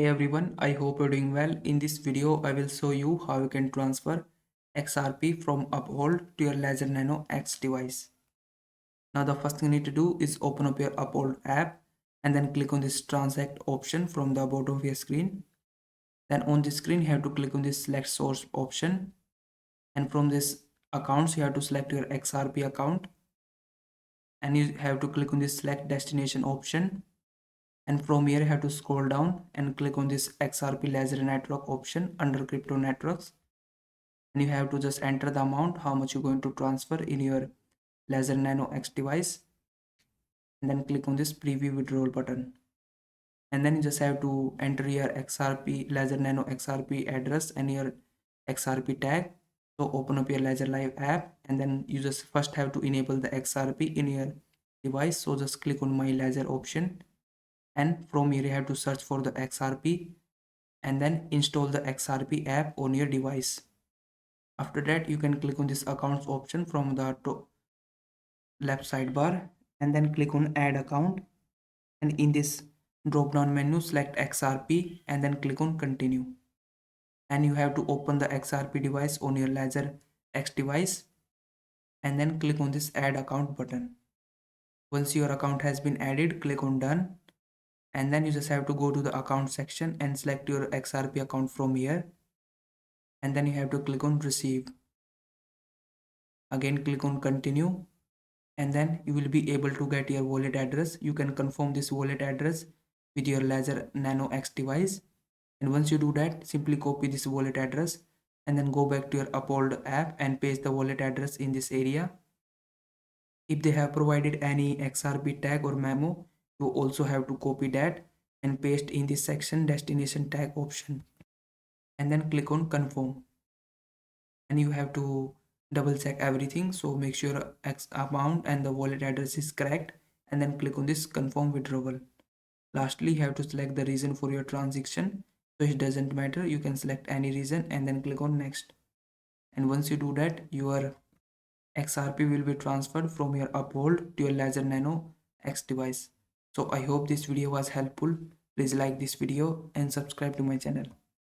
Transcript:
Hey everyone, I hope you're doing well. In this video, I will show you how you can transfer XRP from Uphold to your Ledger Nano X device. Now the first thing you need to do is open up your Uphold app and then click on this transact option from the bottom of your screen. Then on the screen, you have to click on this select source option, and from this accounts, you have to select your XRP account, and you have to click on this select destination option. And from here you have to scroll down and click on this XRP Ledger Network option under crypto networks, and you have to just enter the amount how much you're going to transfer in your Ledger Nano X device, and then click on this preview withdrawal button, and then you just have to enter your XRP Ledger Nano XRP address and your XRP tag. So open up your Ledger Live app, and then you just first have to enable the XRP in your device. So just click on my Ledger option, and from here you have to search for the XRP and then install the XRP app on your device. After that, you can click on this accounts option from the left sidebar and then click on add account, and in this drop down menu select XRP and then click on continue, and you have to open the XRP device on your Ledger X device and then click on this add account button. Once your account has been added, click on done, and then you just have to go to the account section and select your XRP account from here, and then you have to click on receive. Again click on continue, and then you will be able to get your wallet address. You can confirm this wallet address with your Ledger Nano X device, and once you do that, simply copy this wallet address and then go back to your Uphold app and paste the wallet address in this area. If they have provided any XRP tag or memo, you also have to copy that and paste in this section destination tag option, and then click on confirm, and you have to double check everything, so make sure X amount and the wallet address is correct, and then click on this confirm withdrawal. Lastly, you have to select the reason for your transaction, so it doesn't matter, you can select any reason and then click on next. And once you do that, your XRP will be transferred from your Uphold to your Ledger Nano X device. So I hope this video was helpful. Please like this video and subscribe to my channel.